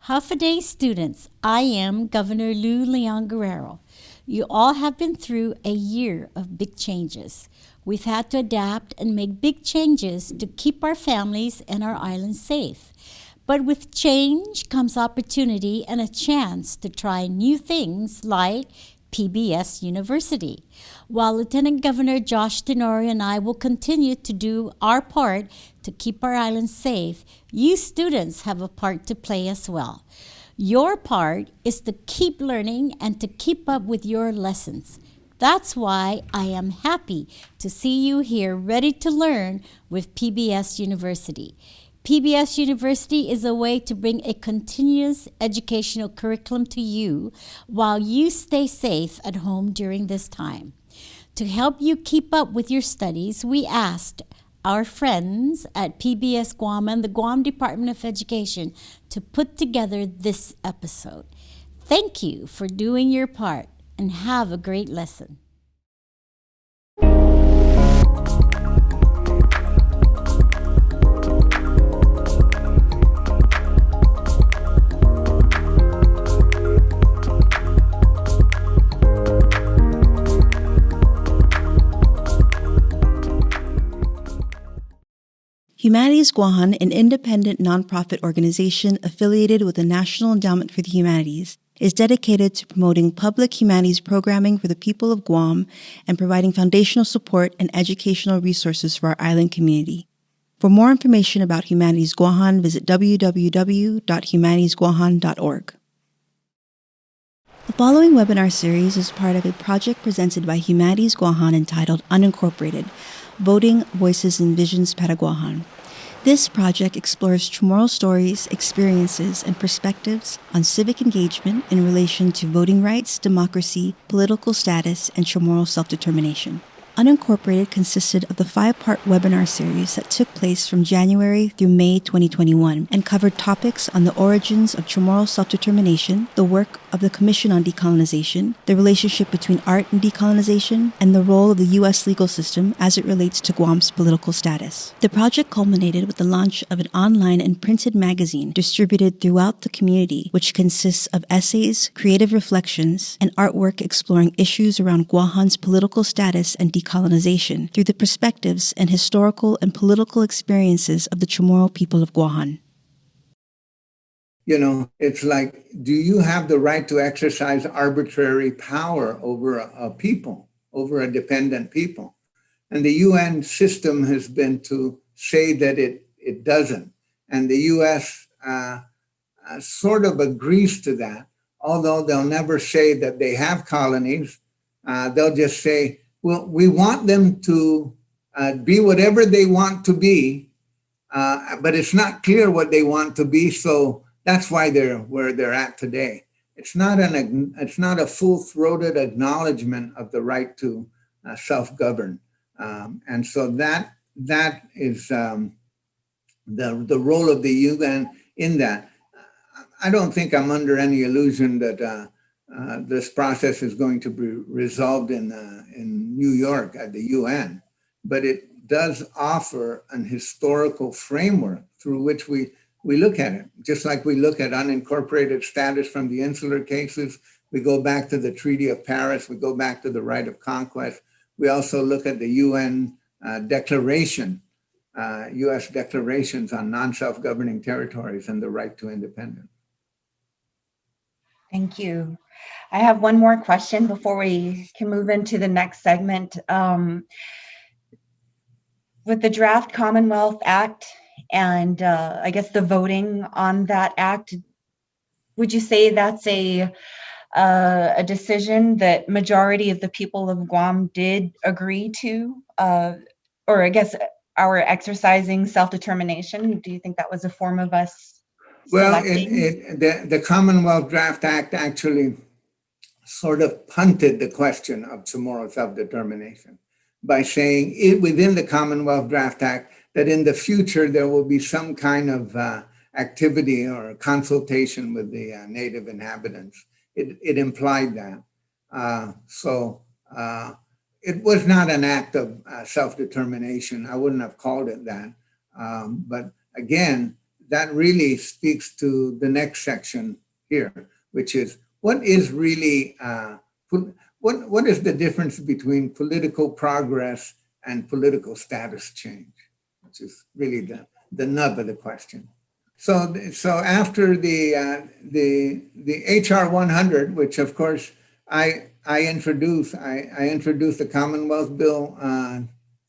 Half-a-day students, I am Governor Lou Leon Guerrero. You all have been through a year of big changes. We've had to adapt and make big changes to keep our families and our island safe. But with change comes opportunity and a chance to try new things like PBS University. While Lieutenant Governor Josh Tenorio and I will continue to do our part to keep our island safe, you students have a part to play as well. Your part is to keep learning and to keep up with your lessons. That's why I am happy to see you here ready to learn with PBS University. PBS University is a way to bring a continuous educational curriculum to you while you stay safe at home during this time. To help you keep up with your studies, we asked our friends at PBS Guam and the Guam Department of Education to put together this episode. Thank you for doing your part and have a great lesson. Humanities Guåhan, an independent nonprofit organization affiliated with the National Endowment for the Humanities, is dedicated to promoting public humanities programming for the people of Guam and providing foundational support and educational resources for our island community. For more information about Humanities Guåhan, visit www.humanitiesguahan.org. The following webinar series is part of a project presented by Humanities Guåhan entitled Unincorporated, Voting, Voices, and Visions Para Guåhan. This project explores Chamorro stories, experiences, and perspectives on civic engagement in relation to voting rights, democracy, political status, and Chamorro self-determination. Unincorporated consisted of the 5-part webinar series that took place from January through May 2021 and covered topics on the origins of Chamorro self-determination, the work of the Commission on Decolonization, the relationship between art and decolonization, and the role of the U.S. legal system as it relates to Guam's political status. The project culminated with the launch of an online and printed magazine distributed throughout the community, which consists of essays, creative reflections, and artwork exploring issues around Guåhan's political status and decolonization through the perspectives and historical and political experiences of the Chamorro people of Guåhan. You know, it's like, do you have the right to exercise arbitrary power over a people, over a dependent people? And the UN system has been to say that it doesn't. And the US sort of agrees to that, although they'll never say that they have colonies. They'll just say, well, we want them to be whatever they want to be, but it's not clear what they want to be, so that's why they're where they're at today. It's not a full-throated acknowledgement of the right to self-govern, and so that is the role of the UN in that. I don't think I'm under any illusion that this process is going to be resolved in New York at the UN, but it does offer an historical framework through which we look at it. Just like we look at unincorporated status from the insular cases, we go back to the Treaty of Paris, we go back to the right of conquest. We also look at the UN declaration, US declarations on non-self-governing territories and the right to independence. Thank you. I have one more question before we can move into the next segment. With the draft Commonwealth Act and I guess the voting on that act, would you say that's a decision that majority of the people of Guam did agree to, or I guess our exercising self-determination? Do you think that was a form of us selecting? Well, the Commonwealth Draft Act actually sort of punted the question of Chamorro self-determination by saying within the Commonwealth Draft Act that in the future there will be some kind of activity or consultation with the native inhabitants. It implied that. So it was not an act of self-determination. I wouldn't have called it that. But again, that really speaks to the next section here, which is what is really, what is the difference between political progress and political status change, which is really the nub of the question. So after the HR 100, which of course I introduced the Commonwealth Bill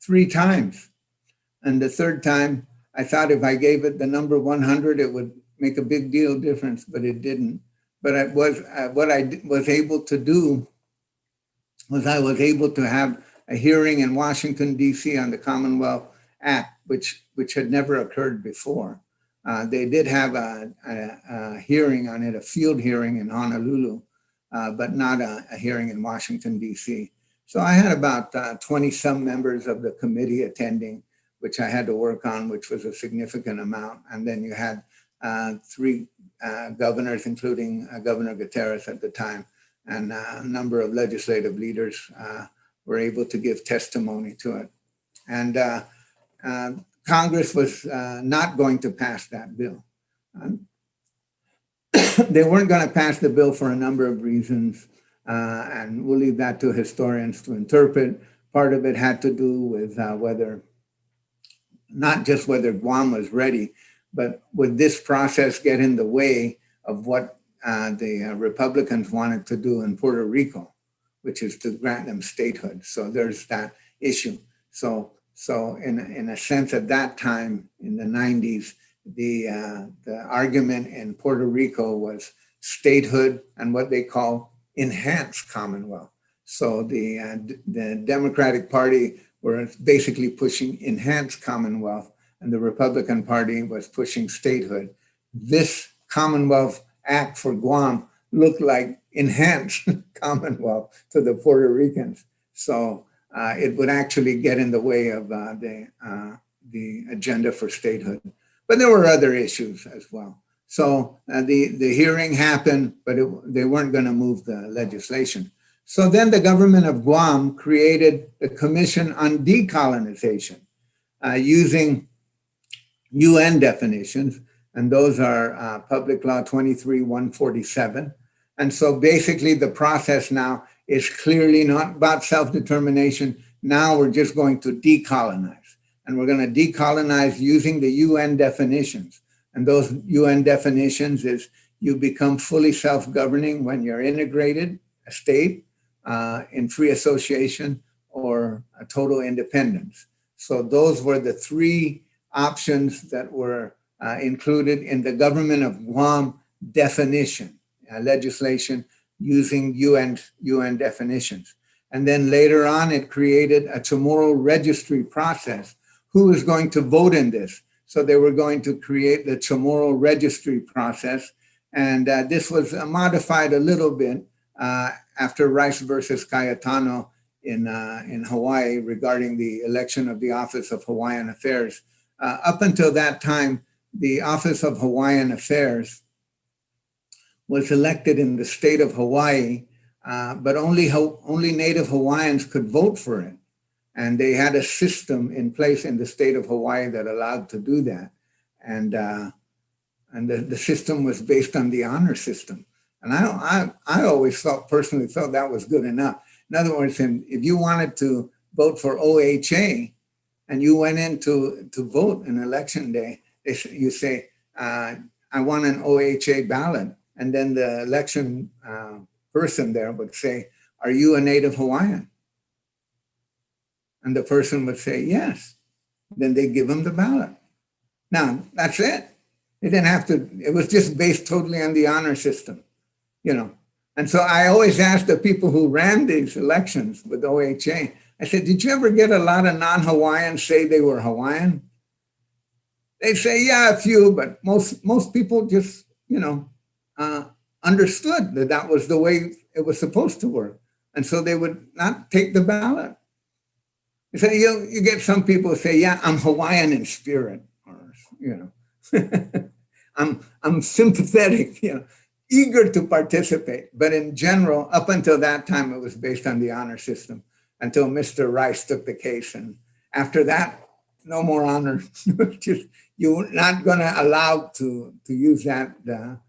3 times, and the third time I thought if I gave it the number 100, it would make a big deal difference, but it didn't. But what I was able to do was I was able to have a hearing in Washington, D.C. on the Commonwealth Act, which had never occurred before. They did have a hearing on it, a field hearing in Honolulu, but not a hearing in Washington, D.C. So I had about 20-some members of the committee attending, which I had to work on, which was a significant amount. And then you had 3 governors, including Governor Gutierrez at the time, and a number of legislative leaders were able to give testimony to it. And Congress was not going to pass that bill. They weren't going to pass the bill for a number of reasons, and we'll leave that to historians to interpret. Part of it had to do with not just whether Guam was ready, but would this process get in the way of what the Republicans wanted to do in Puerto Rico, which is to grant them statehood. So there's that issue. So in a sense, at that time in the 90s, the argument in Puerto Rico was statehood and what they call enhanced Commonwealth. So the Democratic Party were basically pushing enhanced Commonwealth, and the Republican Party was pushing statehood. This Commonwealth Act for Guam looked like enhanced Commonwealth to the Puerto Ricans. So it would actually get in the way of the agenda for statehood. But there were other issues as well. So the hearing happened, but they weren't going to move the legislation. So then the government of Guam created the Commission on Decolonization using UN definitions, and those are Public Law 23-147. And so basically the process now is clearly not about self-determination. Now we're just going to decolonize, and we're going to decolonize using the UN definitions. And those UN definitions is you become fully self-governing when you're integrated, a state, in free association, or a total independence. So those were the 3 options that were included in the government of Guam definition, legislation using UN definitions. And then later on, it created a CHamoru registry process. Who is going to vote in this? So they were going to create the CHamoru registry process. And this was modified a little bit after Rice versus Cayetano in Hawaii regarding the election of the Office of Hawaiian Affairs. Up until that time, the Office of Hawaiian Affairs was elected in the state of Hawaii, but only Native Hawaiians could vote for it. And they had a system in place in the state of Hawaii that allowed to do that. And the system was based on the honor system. And I always personally felt that was good enough. In other words, if you wanted to vote for OHA and you went in to vote on election day, you say, I want an OHA ballot. And then the election person there would say, are you a Native Hawaiian? And the person would say, yes. Then they give them the ballot. Now, that's it. They didn't have to, it was just based totally on the honor system, you know. And so I always asked the people who ran these elections with OHA, I said, did you ever get a lot of non-Hawaiians say they were Hawaiian? They say, yeah, a few, but most people just, you know, understood that that was the way it was supposed to work. And so they would not take the ballot. So you get some people who say, yeah, I'm Hawaiian in spirit, or, you know, I'm sympathetic, you know, eager to participate. But in general, up until that time, it was based on the honor system until Mr. Rice took the case. And after that, no more honor. Just, you're not going to allow to use that. The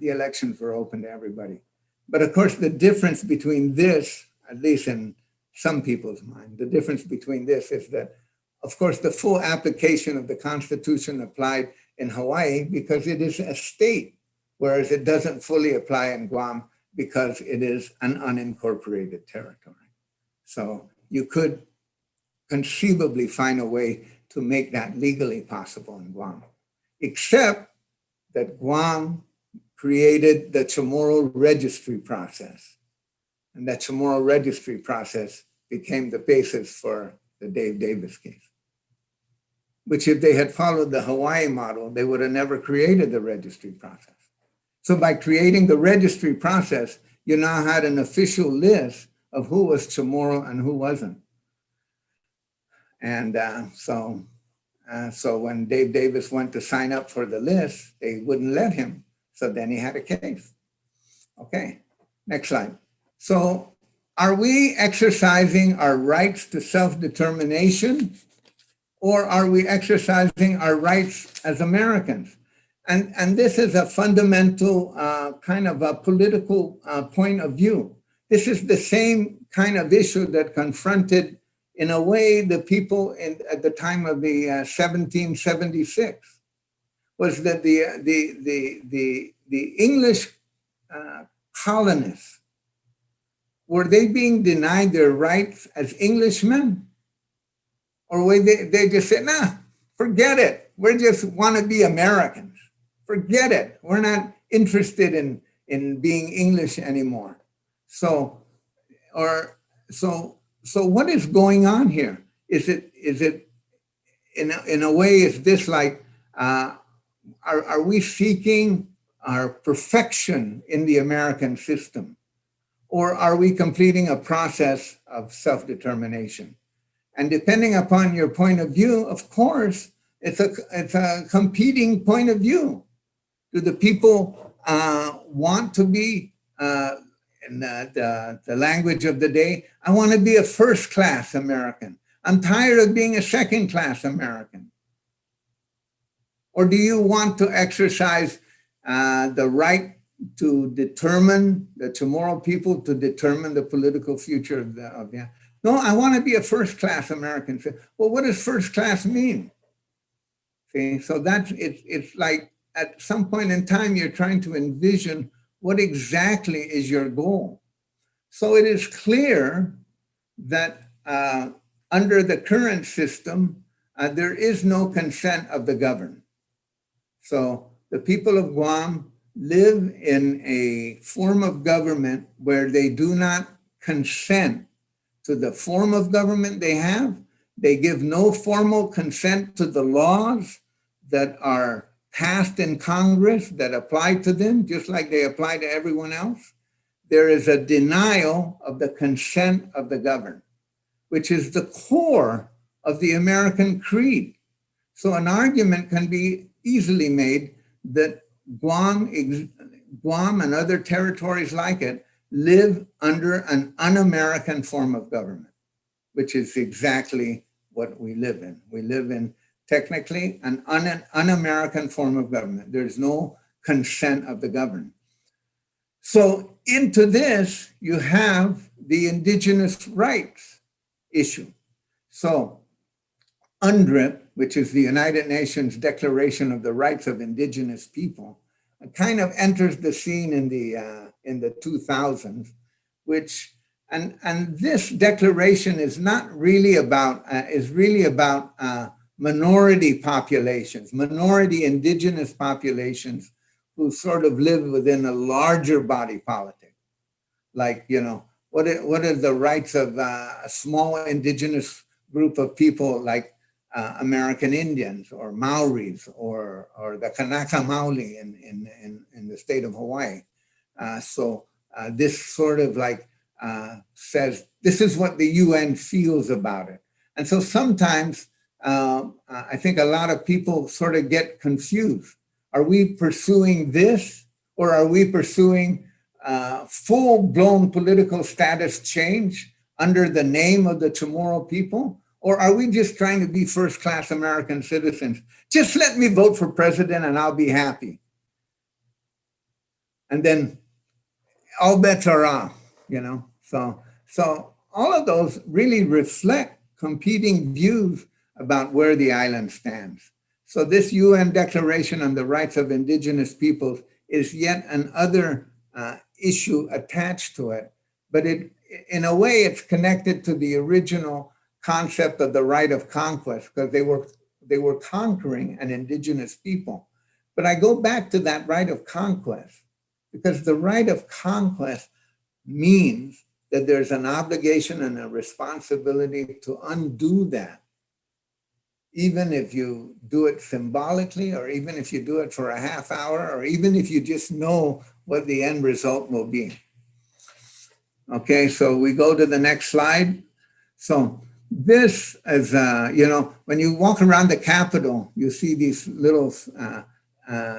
elections were open to everybody. But of course, the difference between this, at least in some people's mind, the difference between this is that, of course, the full application of the Constitution applied in Hawaii because it is a state, whereas it doesn't fully apply in Guam because it is an unincorporated territory. So you could conceivably find a way to make that legally possible in Guam, except that Guam created the CHamoru registry process. And that CHamoru registry process became the basis for the Dave Davis case, which if they had followed the Hawaii model, they would have never created the registry process. So by creating the registry process, you now had an official list of who was CHamoru and who wasn't. And so when Dave Davis went to sign up for the list, they wouldn't let him. So then he had a case. Okay, next slide. So are we exercising our rights to self-determination, or are we exercising our rights as Americans? And this is a fundamental kind of a political point of view. This is the same kind of issue that confronted, in a way, the people at the time of the 1776, was that the English colonists, were they being denied their rights as Englishmen? Or were they just said, nah, forget it. We just want to be Americans. Forget it. We're not interested in being English anymore. So what is going on here? Is it in a way, is this like, are we seeking our perfection in the American system? Or are we completing a process of self-determination? And depending upon your point of view, of course, it's a competing point of view. Do the people want to be, in the language of the day, I want to be a first-class American. I'm tired of being a second-class American. Or do you want to exercise the right to determine, the CHamoru people to determine the political future of the no, I want to be a first-class American. Well, what does first-class mean? See, so that's, it's like at some point in time, you're trying to envision what exactly is your goal. So it is clear that under the current system, there is no consent of the governed. So the people of Guam live in a form of government where they do not consent to the form of government they have. They give no formal consent to the laws that are passed in Congress that apply to them, just like they apply to everyone else. There is a denial of the consent of the governed, which is the core of the American creed. So an argument can be easily made that Guam and other territories like it live under an un-American form of government, which is exactly what we live in. We live in technically an un-American form of government. There's no consent of the governed. So into this, you have the indigenous rights issue. So UNDRIP, which is the United Nations Declaration of the Rights of Indigenous People, kind of enters the scene in the 2000s, which and this declaration is not really about minority populations, minority indigenous populations who sort of live within a larger body politic. Like, you know, what are the rights of a small indigenous group of people like American Indians or Maoris or the Kanaka Maoli in the state of Hawaii. This sort of like says, this is what the UN feels about it. And so sometimes I think a lot of people sort of get confused. Are we pursuing this, or are we pursuing full-blown political status change under the name of the CHamoru people? Or are we just trying to be first-class American citizens? Just let me vote for president and I'll be happy. And then all bets are off, you know? So all of those really reflect competing views about where the island stands. So this UN Declaration on the Rights of Indigenous Peoples is yet another issue attached to it, but in a way it's connected to the original concept of the right of conquest, because they were conquering an indigenous people. But I go back to that right of conquest, because the right of conquest means that there's an obligation and a responsibility to undo that, even if you do it symbolically, or even if you do it for a half hour, or even if you just know what the end result will be. Okay, so we go to the next slide. So this is, you know, when you walk around the Capitol, you see these little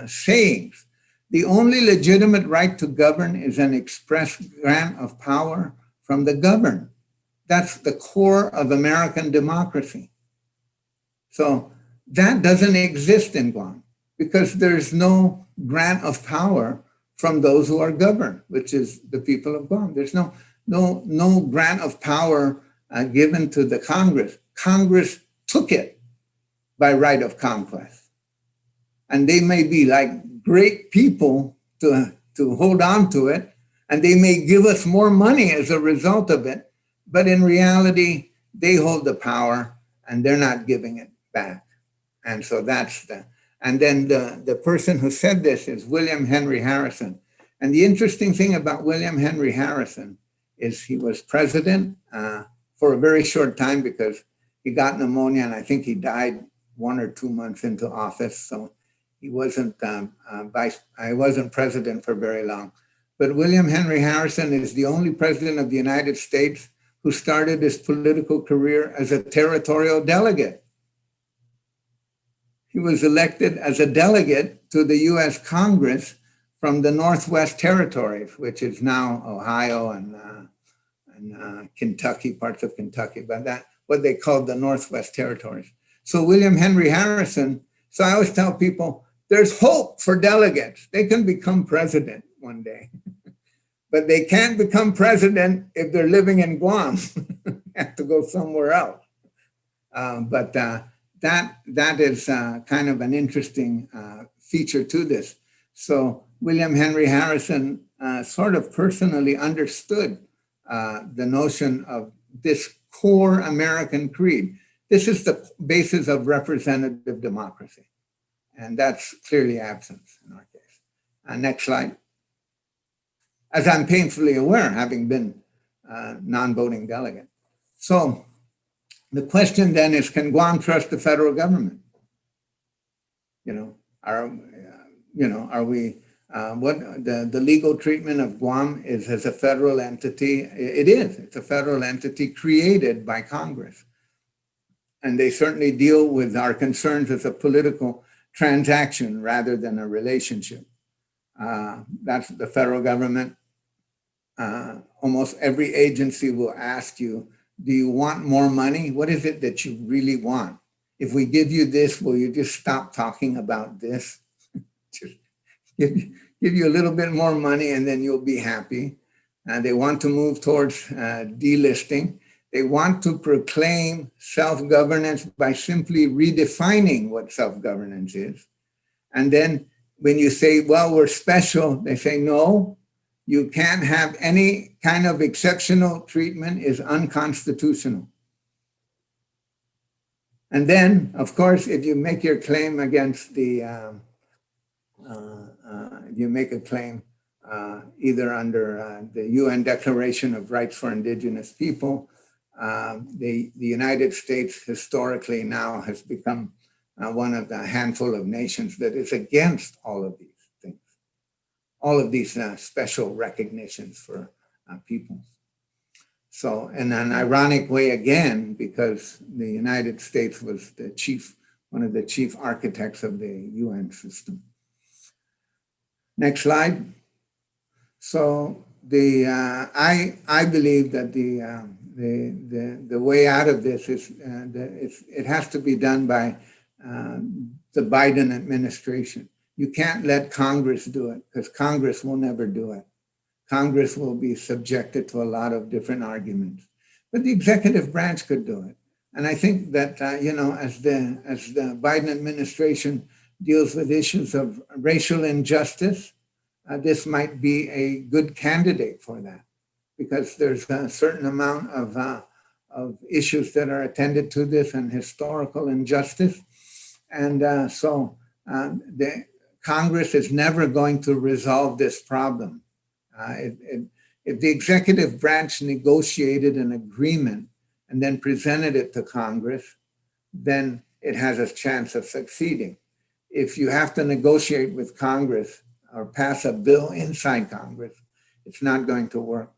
sayings. The only legitimate right to govern is an express grant of power from the governed. That's the core of American democracy. So that doesn't exist in Guam, because there's no grant of power from those who are governed, which is the people of Guam. There's no grant of power given to the Congress. Congress took it by right of conquest. And they may be like great people to hold on to it, and they may give us more money as a result of it, but in reality, they hold the power and they're not giving it back. And so that's and then the person who said this is William Henry Harrison. And the interesting thing about William Henry Harrison is he was president for a very short time, because he got pneumonia and I think he died 1 or 2 months into office. So he wasn't president for very long. But William Henry Harrison is the only president of the United States who started his political career as a territorial delegate. He was elected as a delegate to the US Congress from the Northwest Territories, which is now Ohio and Kentucky, parts of Kentucky, but that what they called the Northwest Territories. So William Henry Harrison, so I always tell people, there's hope for delegates. They can become president one day, but they can't become president if they're living in Guam. They have to go somewhere else. But that is kind of an interesting feature to this. So William Henry Harrison sort of personally understood the notion of this core American creed. This is the basis of representative democracy. And that's clearly absent in our case. Next slide. As I'm painfully aware, having been a non-voting delegate. So the question then is, can Guam trust the federal government? Are we, what the legal treatment of Guam is as a federal entity? It is, it's a federal entity created by Congress. And they certainly deal with our concerns as a political transaction rather than a relationship. That's the federal government. Almost every agency will ask you, do you want more money? What is it that you really want? If we give you this, will you just stop talking about this? Just give you a little bit more money and then you'll be happy. They want to move towards delisting. They want to proclaim self-governance by simply redefining what self-governance is. And then when you say, well, we're special, they say, no, you can't have any kind of exceptional treatment, is unconstitutional. And then, of course, if you make your claim against the, you make a claim either under the UN Declaration of Rights for Indigenous People, the United States historically now has become one of the handful of nations that is against all of these things, all of these special recognitions for people. So in an ironic way again, because the United States was the one of the chief architects of the UN system. Next slide. So I believe that the way out of this is it has to be done by the Biden administration. You can't let Congress do it because Congress will never do it. Congress will be subjected to a lot of different arguments, but the executive branch could do it. And I think that as the Biden administration deals with issues of racial injustice, this might be a good candidate for that, because there's a certain amount of issues that are attended to this and historical injustice. And so the Congress is never going to resolve this problem. If the executive branch negotiated an agreement and then presented it to Congress, then it has a chance of succeeding. If you have to negotiate with Congress or pass a bill inside Congress, it's not going to work.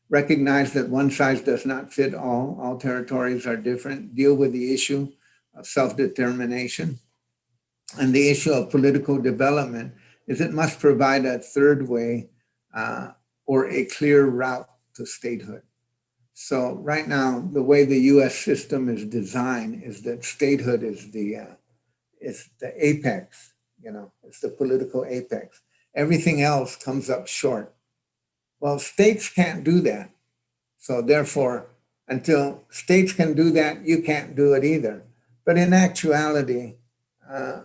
Recognize that one size does not fit all. All territories are different. Deal with the issue of self-determination. And the issue of political development is it must provide a third way or a clear route to statehood. So right now, the way the US system is designed is that statehood is the apex, it's the political apex. Everything else comes up short. Well, states can't do that. So therefore, until states can do that, you can't do it either. But in actuality, an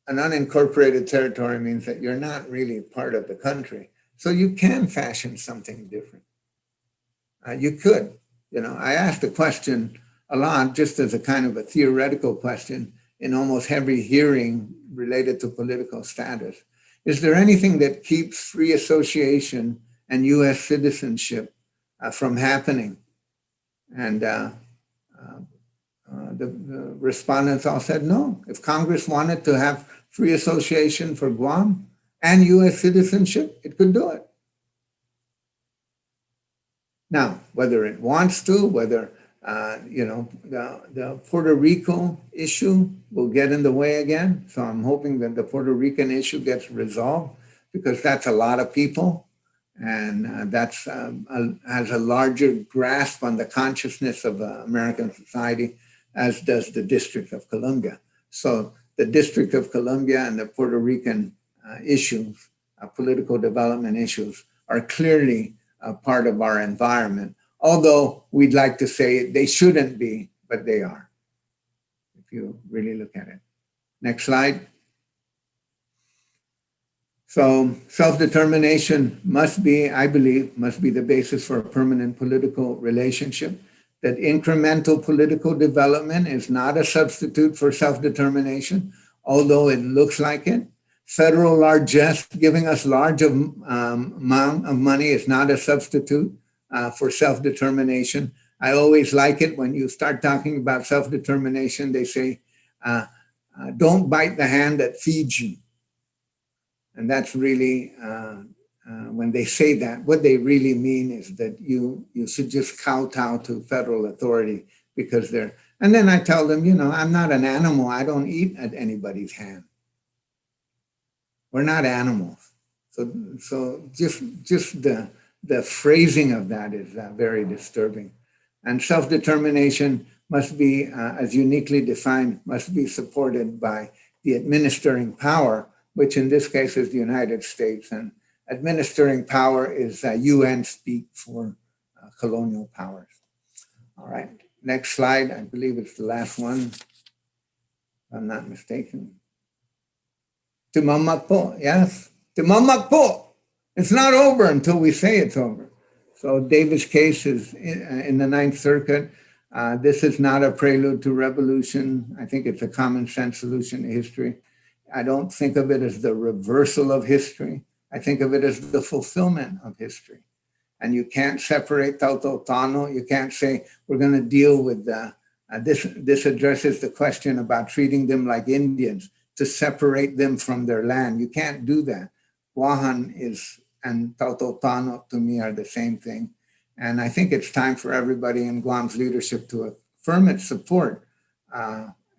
unincorporated territory means that you're not really part of the country. So you can fashion something different. You could, I asked the question a lot, just as a kind of a theoretical question in almost every hearing related to political status. Is there anything that keeps free association and US citizenship from happening? And the respondents all said no. If Congress wanted to have free association for Guam and US citizenship, it could do it. Now, whether it wants to, whether the Puerto Rico issue will get in the way again. So I'm hoping that the Puerto Rican issue gets resolved, because that's a lot of people, and that's has a larger grasp on the consciousness of American society, as does the District of Columbia. So the District of Columbia and the Puerto Rican issues, political development issues, are clearly a part of our environment. Although we'd like to say they shouldn't be, but they are, if you really look at it. Next slide. So self-determination must be, I believe, the basis for a permanent political relationship. That incremental political development is not a substitute for self-determination, although it looks like it. Federal largesse, giving us large amount of money, is not a substitute for self-determination. I always like it when you start talking about self-determination, they say, don't bite the hand that feeds you. And that's really, when they say that, what they really mean is that you should just kowtow to federal authority because they're, and then I tell them, I'm not an animal. I don't eat at anybody's hand. We're not animals. So just the phrasing of that is very disturbing. And self-determination must be, as uniquely defined, must be supported by the administering power, which in this case is the United States. And administering power is UN speak for colonial powers. All right, next slide. I believe it's the last one, if I'm not mistaken. Ti Måmakpo, yes. Ti Måmakpo. It's not over until we say it's over. So Davis case is in the Ninth Circuit. This is not a prelude to revolution. I think it's a common sense solution to history. I don't think of it as the reversal of history. I think of it as the fulfillment of history. And you can't separate Tautotano. You can't say we're going to deal with this addresses the question about treating them like Indians, to separate them from their land. You can't do that. Guåhan and Tautotano to me are the same thing. And I think it's time for everybody in Guam's leadership to affirm its support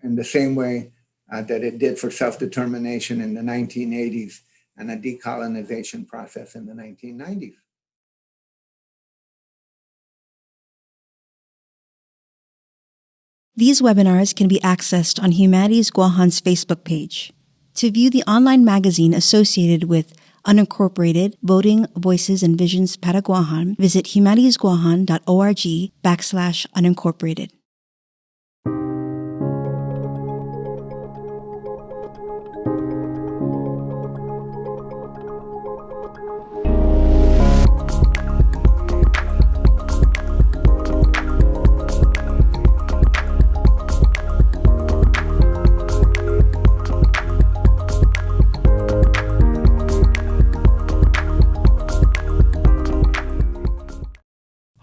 in the same way that it did for self-determination in the 1980s and a decolonization process in the 1990s. These webinars can be accessed on Humanities Guåhan's Facebook page. To view the online magazine associated with Unincorporated Voting, Voices, and Visions Para Guåhan, visit humanitiesguåhan.org/unincorporated.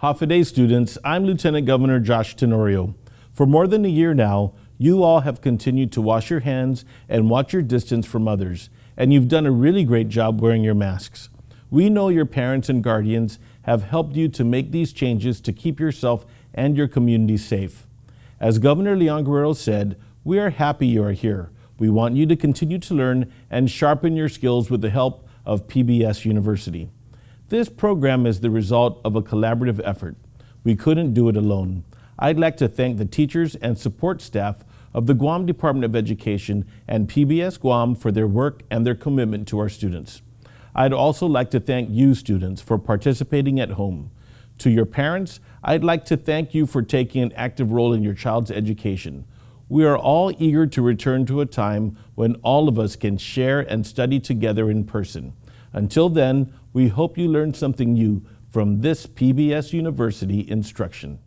Hafa students, I'm Lieutenant Governor Josh Tenorio. For more than a year now, you all have continued to wash your hands and watch your distance from others, and you've done a really great job wearing your masks. We know your parents and guardians have helped you to make these changes to keep yourself and your community safe. As Governor Leon Guerrero said, we are happy you are here. We want you to continue to learn and sharpen your skills with the help of PBS University. This program is the result of a collaborative effort. We couldn't do it alone. I'd like to thank the teachers and support staff of the Guam Department of Education and PBS Guam for their work and their commitment to our students. I'd also like to thank you students for participating at home. To your parents, I'd like to thank you for taking an active role in your child's education. We are all eager to return to a time when all of us can share and study together in person. Until then, we hope you learned something new from this PBS University instruction.